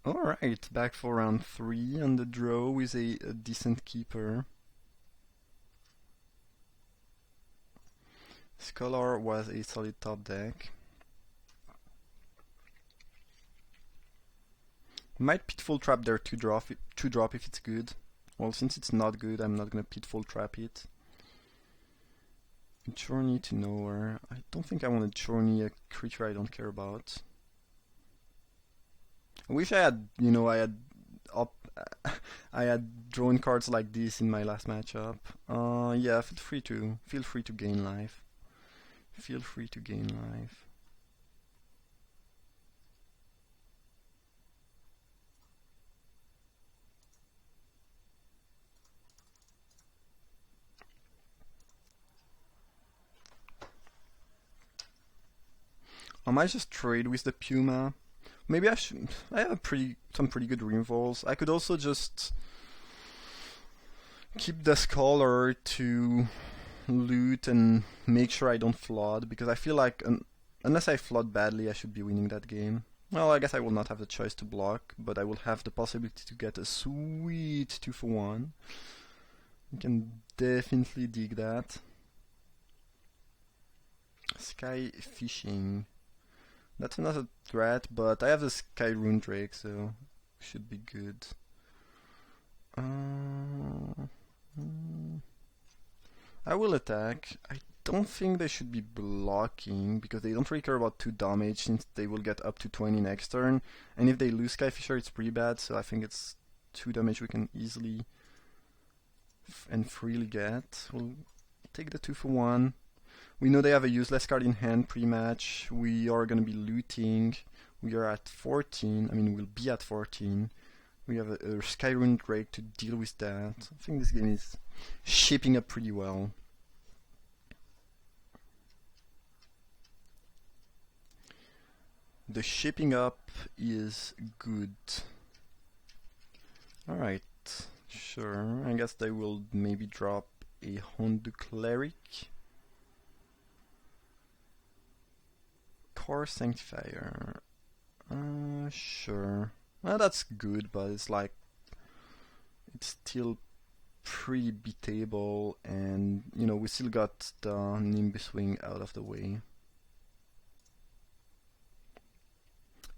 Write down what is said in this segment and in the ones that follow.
Alright, back for round 3 on the draw with a decent keeper. Scholar was a solid top deck. Might Pitfall Trap their 2 drop if it's good. Well, since it's not good, I'm not gonna Pitfall Trap it. Journey to Nowhere. I don't think I want to journey a creature I don't care about. I wish I had, up, I had drawn cards like this in my last matchup. Yeah, feel free to gain life. Feel free to gain life. I might just trade with the Puma. Maybe I should. I have some pretty good reinvolves. I could also just keep the Scholar to loot and make sure I don't flood, because I feel like unless I flood badly, I should be winning that game. Well, I guess I will not have the choice to block, but I will have the possibility to get a sweet 2-for-1. You can definitely dig that. Sky Fishing. That's another threat, but I have the Sky Rune Drake, so should be good. I will attack. I don't think they should be blocking, because they don't really care about 2 damage, since they will get up to 20 next turn. And if they lose Skyfisher, it's pretty bad, so I think it's 2 damage we can easily and freely get. We'll take the 2-for-1. We know they have a useless card in hand pre-match. We are going to be looting. We are at 14. I mean, we'll be at 14. We have a Skyrune Drake to deal with that. I think this game is shaping up pretty well. The shaping up is good. Alright, sure. I guess they will maybe drop a Hondu Cleric. Core Sanctifier. Sure. Well, that's good, but it's like it's still pretty beatable, and we still got the Nimbus Wing out of the way.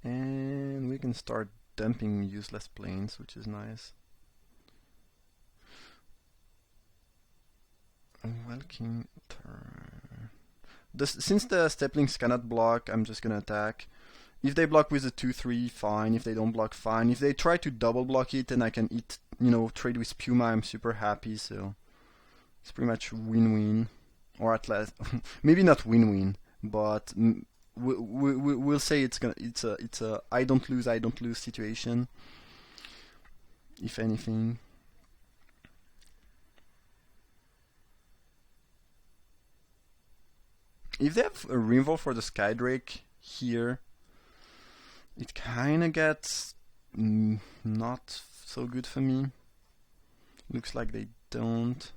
And we can start dumping useless planes, which is nice. Welking turn. Since the Steplings cannot block, I'm just gonna attack. If they block with a 2-3, fine. If they don't block, fine. If they try to double block it and I can trade with Puma, I'm super happy. So it's pretty much win-win, or at least maybe not win-win, but we'll say it's a I don't lose situation, if anything. If they have a removal for the Skydrake here, it kinda gets not so good for me. Looks like they don't.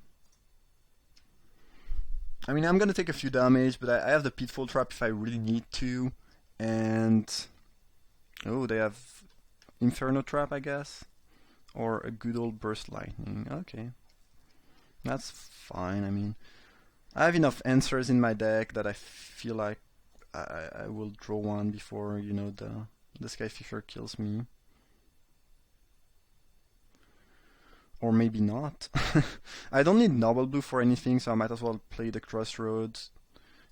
I mean, I'm gonna take a few damage, but I have the Pitfall Trap if I really need to. And oh, they have Inferno Trap, I guess, or a good old Burst Lightning. Okay, that's fine. I mean, I have enough answers in my deck that I feel like I will draw one before the Skyfisher kills me. Or maybe not. I don't need Noble Blue for anything, so I might as well play the Crossroads,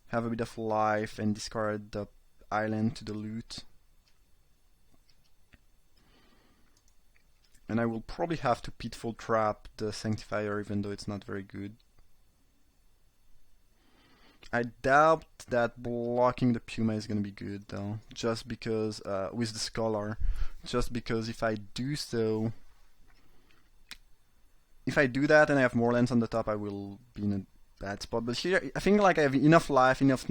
have a bit of life, and discard the island to the loot. And I will probably have to Pitfall Trap the Sanctifier, even though it's not very good. I doubt that blocking the Puma is going to be good, though, just because, with the Scholar, just because if I do so, if I do that and I have more lands on the top, I will be in a bad spot. But here, I think like I have enough life, enough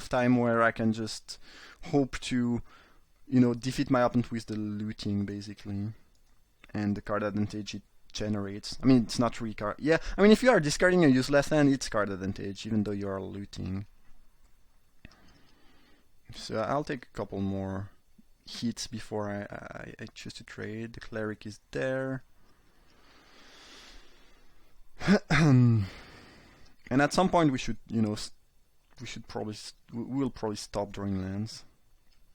time where I can just hope to, defeat my opponent with the looting, basically, and the card advantage it generates. I mean, it's not really card. Yeah, I mean, if you are discarding a useless land, it's card advantage, even though you are looting. So I'll take a couple more hits before I choose to trade. The cleric is there. And at some point we should, we'll probably stop drawing lands.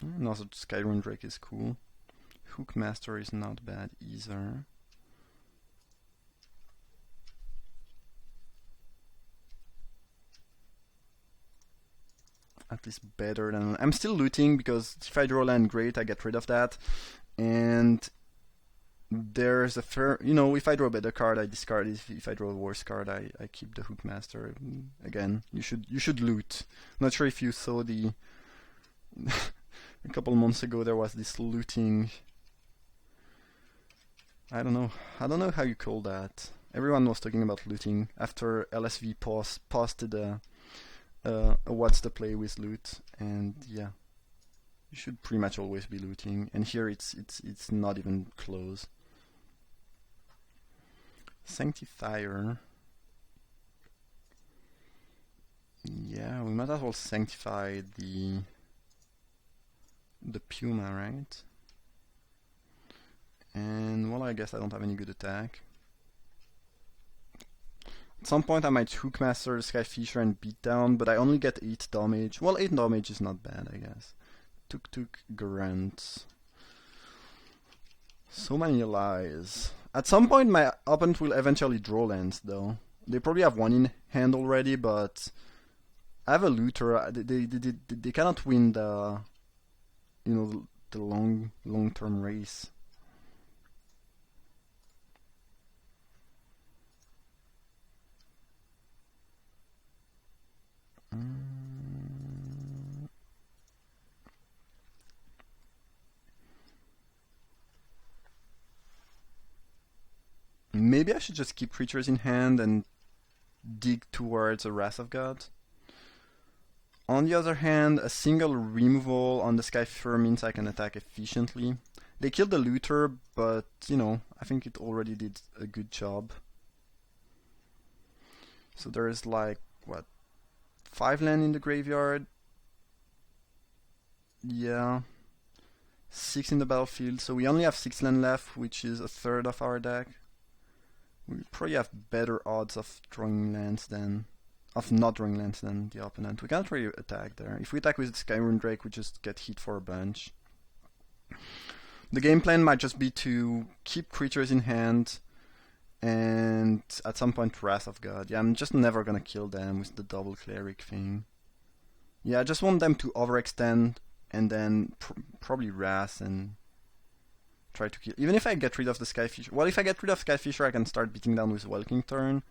And also Skyrim Drake is cool. Hookmaster is not bad either. At least better than... I'm still looting because if I draw land, great, I get rid of that. And there's a fair... if I draw a better card, I discard it. If I draw a worse card, I keep the Hookmaster. Again, you should loot. Not sure if you saw the... a couple months ago there was this looting... I don't know how you call that. Everyone was talking about looting after LSV posted a what's the play with loot, and yeah, you should pretty much always be looting. And here it's not even close. Sanctifier. Yeah, we might as well sanctify the Puma, right? And well, I guess I don't have any good attack. At some point I might Hookmaster the Skyfisher and beat down, but I only get 8 damage. Well, 8 damage is not bad, I guess. Tuk Grunt. So many lies. At some point my opponent will eventually draw lands, though. They probably have one in hand already, but I have a looter. They cannot win the the long-term race. Maybe I should just keep creatures in hand and dig towards a Wrath of God. On the other hand, a single removal on the Skyfisher means I can attack efficiently. They killed the looter, but I think it already did a good job. So there is like, what, 5 land in the graveyard? Yeah. 6 in the battlefield, so we only have 6 land left, which is a third of our deck. We probably have better odds of drawing lands than... of not drawing lands than the opponent. We can't really attack there. If we attack with Skyrim Drake, we just get hit for a bunch. The game plan might just be to keep creatures in hand and at some point Wrath of God. Yeah, I'm just never gonna kill them with the double cleric thing. Yeah, I just want them to overextend and then probably Wrath and try to kill. Even if I get rid of the Skyfisher. Well, if I get rid of Skyfisher, I can start beating down with Welking Turn.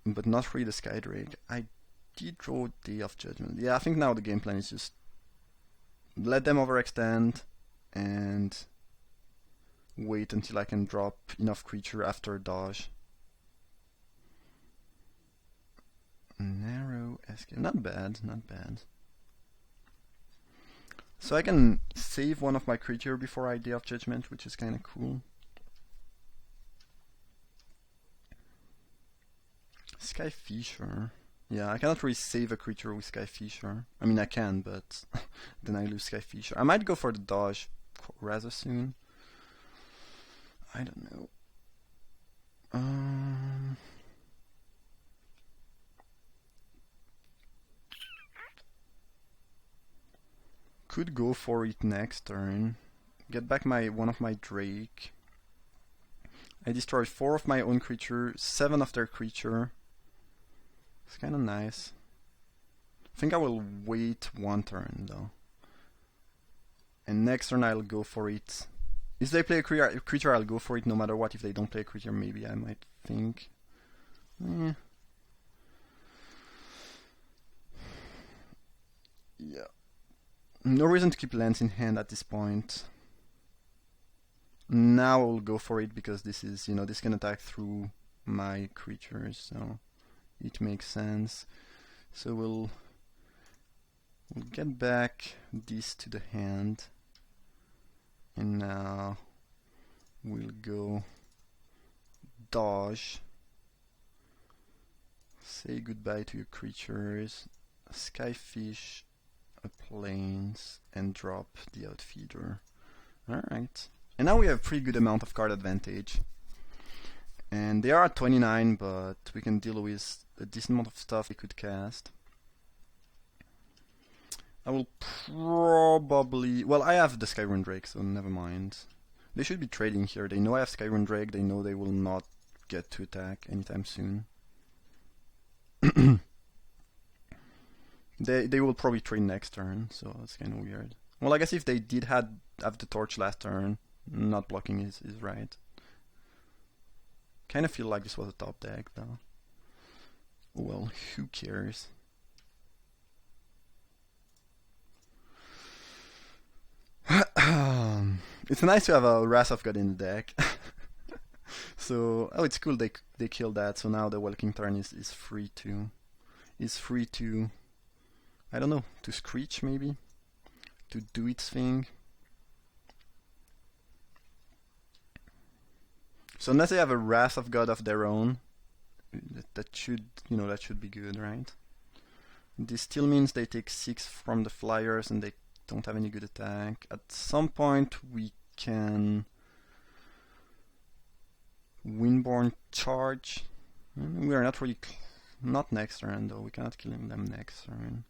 But not really the Skydrake. I did draw Day of Judgment. Yeah, I think now the game plan is just let them overextend and wait until I can drop enough creature after dodge. Narrow escape. Not bad, not bad. So I can save one of my creature before I Day of Judgment, which is kind of cool. Skyfisher. Yeah, I cannot really save a creature with Skyfisher. I mean, I can, but then I lose Skyfisher. I might go for the dodge rather soon. I don't know. Could go for it next turn. Get back one of my Drake. I destroyed 4 of my own creature, 7 of their creature. It's kind of nice. I think I will wait 1 turn though. And next turn I'll go for it. If they play a creature, I'll go for it no matter what. If they don't play a creature, maybe I might think. Yeah. No reason to keep lands in hand at this point. Now I'll go for it because this is, this can attack through my creatures, so it makes sense. So we'll get back this to the hand, and now we'll go dodge. Say goodbye to your creatures. Skyfish. a plains and drop the outfeeder. Alright. And now we have pretty good amount of card advantage. And they are at 29, but we can deal with a decent amount of stuff we could cast. I will probably... Well, I have the Skyrune Drake, so never mind. They should be trading here. They know I have Skyrune Drake. They know they will not get to attack anytime soon. They will probably trade next turn, so that's kind of weird. Well, I guess if they did have the torch last turn, not blocking is right. Kind of feel like this was a top deck, though. Well, who cares? It's nice to have a Wrath of God in the deck. So, oh, it's cool they killed that. So now the Welking Tarn is free to I don't know, to screech maybe, to do its thing. So unless they have a Wrath of God of their own, that should be good, right? This still means they take 6 from the flyers and they don't have any good attack. At some point we can Windborne charge. We are not really not next turn though. We cannot kill them next turn.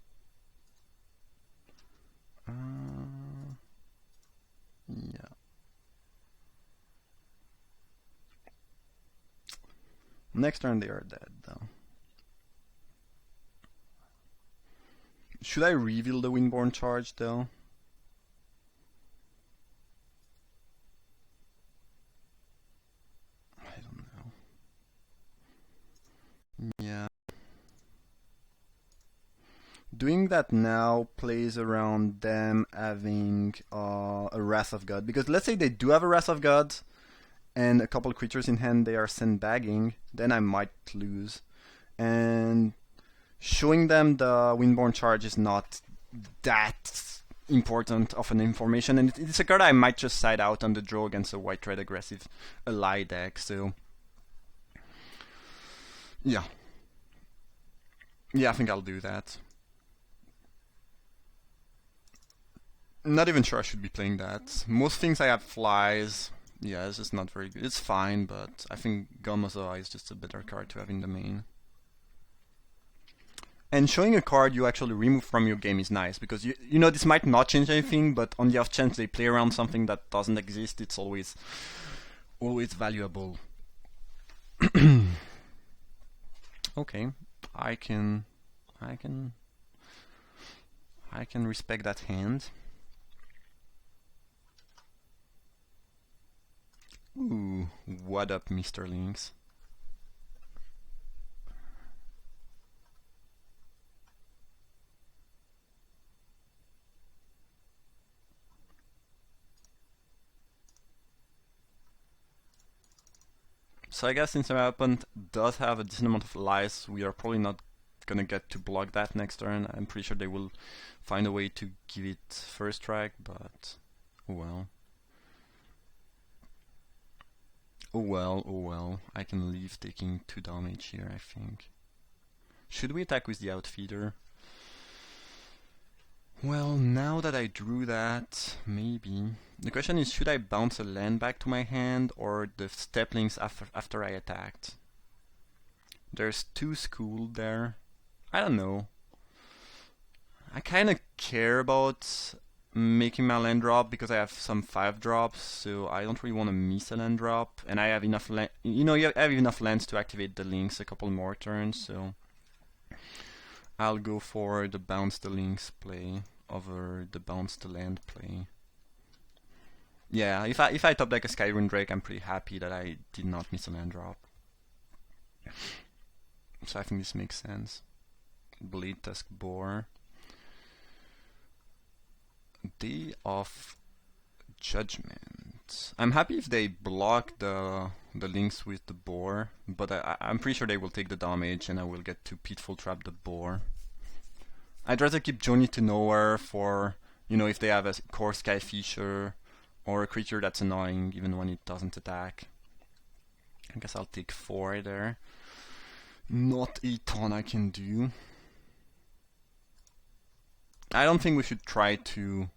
Yeah. Next turn they are dead though. Should I reveal the Windborne charge though? I don't know. Yeah. Doing that now plays around them having a Wrath of God. Because let's say they do have a Wrath of God and a couple creatures in hand they are sandbagging, then I might lose. And showing them the Windborne charge is not that important of an information, and it's a card I might just side out on the draw against a white red aggressive ally deck, so yeah. Yeah, I think I'll do that. Not even sure I should be playing that. Most things I have flies. Yeah, it's just not very good. It's fine, but I think Gamazoa is just a better card to have in the main. And showing a card you actually remove from your game is nice, because you know this might not change anything, but on the off chance they play around something that doesn't exist, it's always valuable. Okay, I can respect that hand. Ooh, what up, Mr. Lynx? So I guess since my opponent does have a decent amount of lies, we are probably not gonna get to block that next turn. I'm pretty sure they will find a way to give it first strike, but oh well. Oh well, oh well. I can leave taking 2 damage here, I think. Should we attack with the outfeeder? Well, now that I drew that, maybe. The question is, should I bounce a land back to my hand or the steplings after I attacked? There's 2 schooled there. I don't know. I kinda care about making my land drop because I have some 5 drops, so I don't really want to miss a land drop, and I have enough land. You know, I have enough lands to activate the links a couple more turns, so I'll go for the bounce the links play over the bounce the land play. Yeah, if I top deck a Skyrune Drake, I'm pretty happy that I did not miss a land drop. So I think this makes sense. Blade Tusk Boar. Day of Judgment. I'm happy if they block the links with the boar, but I'm pretty sure they will take the damage and I will get to Pitfall Trap the boar. I'd rather keep Journey to Nowhere for, you know, if they have a core Skyfisher or a creature that's annoying even when it doesn't attack. I guess I'll take 4 there. Not a ton I can do. I don't think we should try to,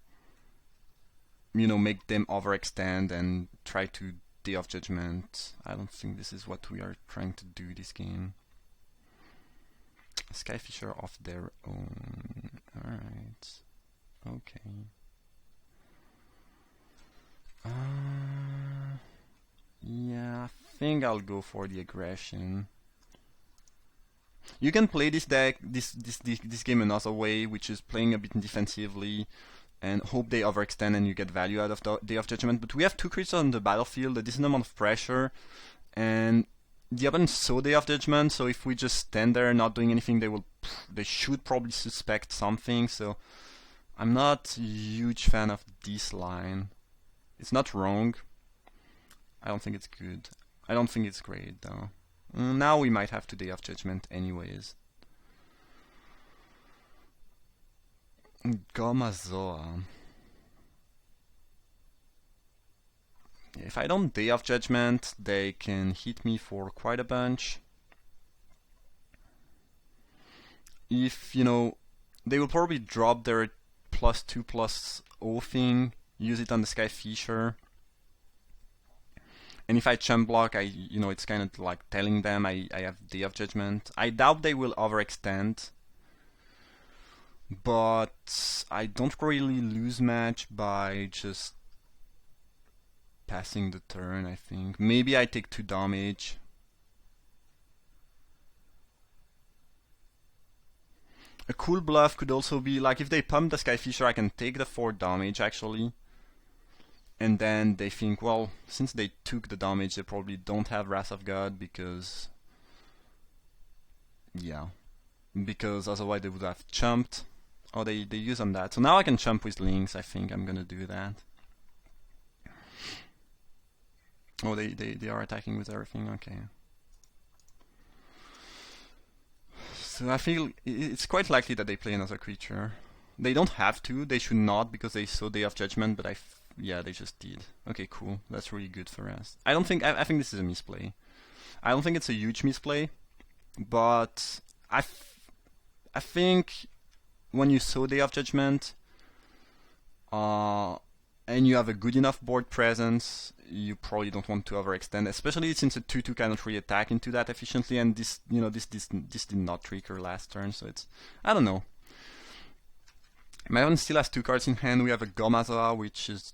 make them overextend and try to Day of Judgment. I don't think this is what we are trying to do this game. Skyfisher of their own. Alright. Okay. Yeah, I think I'll go for the aggression. You can play this deck, this game another way, which is playing a bit defensively and hope they overextend and you get value out of the Day of Judgment. But we have two creatures on the battlefield, a decent amount of pressure, and the opponent saw Day of Judgment, so if we just stand there not doing anything, they should probably suspect something. So I'm not a huge fan of this line. It's not wrong. I don't think it's good. I don't think it's great though. Now we might have to Day of Judgment anyways. Gomazoa. If I don't Day of Judgment, they can hit me for quite a bunch. If, they will probably drop their +2/+0 thing, use it on the Skyfisher. And if I chump block, it's kind of like telling them I have Day of Judgment. I doubt they will overextend, but I don't really lose match by just passing the turn, I think. Maybe I take 2 damage. A cool bluff could also be, like, if they pump the Skyfisher, I can take the 4 damage, actually. And then they think, well, since they took the damage, they probably don't have Wrath of God, because... yeah. Because otherwise they would have chumped. Oh, they use on that. So now I can chump with Lynx. I think I'm gonna do that. Oh, they are attacking with everything, okay. So I feel it's quite likely that they play another creature. They don't have to, they should not, because they saw Day of Judgment, but yeah, they just did. Okay, cool. That's really good for us. I think this is a misplay. I don't think it's a huge misplay, but I think when you saw Day of Judgment, and you have a good enough board presence, you probably don't want to overextend, especially since a 2/2 cannot really attack into that efficiently, and this did not trigger last turn, so it's, I don't know. My opponent still has 2 cards in hand. We have a Gomazoa, which is,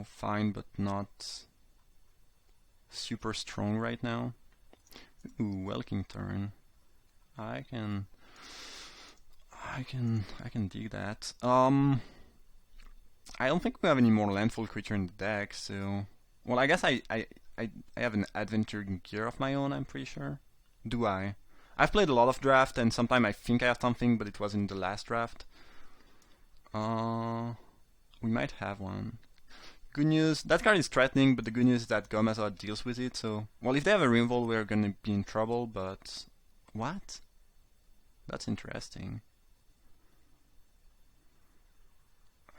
fine, but not super strong right now. Ooh, Welking turn. I can dig that. I don't think we have any more landfall creature in the deck, so... Well, I guess I have an Adventure Gear of my own, I'm pretty sure. Do I? I've played a lot of draft, and sometimes I think I have something, but it was in the last draft. We might have one. Good news, that card is threatening, but the good news is that Gomazoa deals with it, so... Well, if they have a Removal, we're gonna be in trouble, but... What? That's interesting.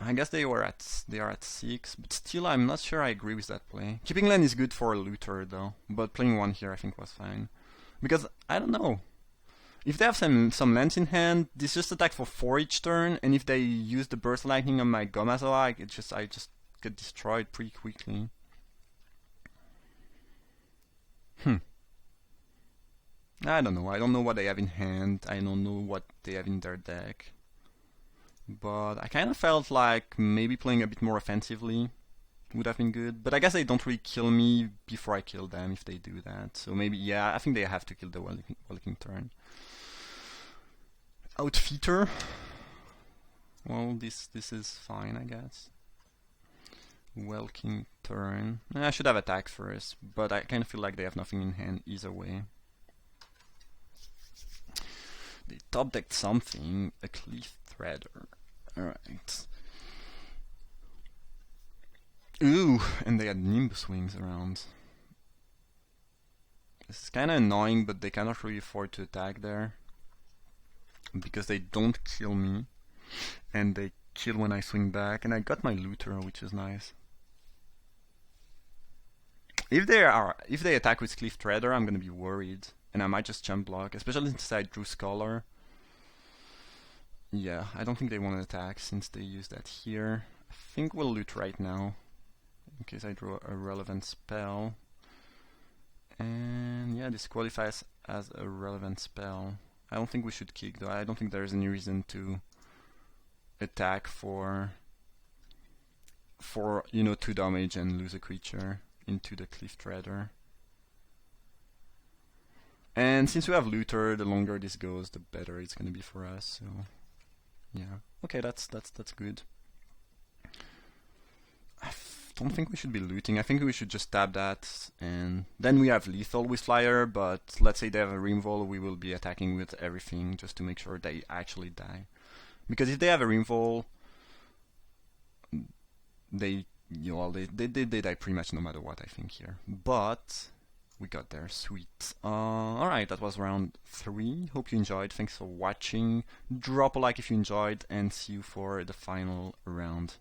I guess they are at 6, but still I'm not sure I agree with that play. Keeping land is good for a looter though, but playing 1 here I think was fine. Because, I don't know. If they have some lands in hand, this just attack for 4 each turn, and if they use the Burst Lightning on my Gomazoa, I just get destroyed pretty quickly. I don't know. I don't know what they have in hand. I don't know what they have in their deck. But I kind of felt like maybe playing a bit more offensively would have been good. But I guess they don't really kill me before I kill them if they do that. So maybe, yeah, I think they have to kill the Welking turn. Outfitter. Well, this is fine, I guess. Welking turn. I should have attacked first, but I kind of feel like they have nothing in hand either way. They top decked something, a Cleave Threader. Alright. Ooh, and they had Nimbus Wings around. This is kinda annoying, but they cannot really afford to attack there. Because they don't kill me. And they kill when I swing back. And I got my Looter, which is nice. If they attack with Cleave Threader, I'm gonna be worried. And I might just jump block, especially since I drew Scholar. Yeah, I don't think they want to attack since they use that here. I think we'll loot right now in case I draw a relevant spell. And yeah, this qualifies as a relevant spell. I don't think we should kick though. I don't think there's any reason to attack for 2 damage and lose a creature into the Cliff Treader. And since we have Looter, the longer this goes, the better it's gonna be for us. So yeah, okay, that's good. I don't think we should be looting. I think we should just tap that, and then we have lethal with Flyer. But let's say they have a Rimvol, we will be attacking with everything just to make sure they actually die. Because if they have a Rimvol, they die pretty much no matter what, I think, here. But we got there, sweet. Alright, that was round 3. Hope you enjoyed. Thanks for watching. Drop a like if you enjoyed, and see you for the final round.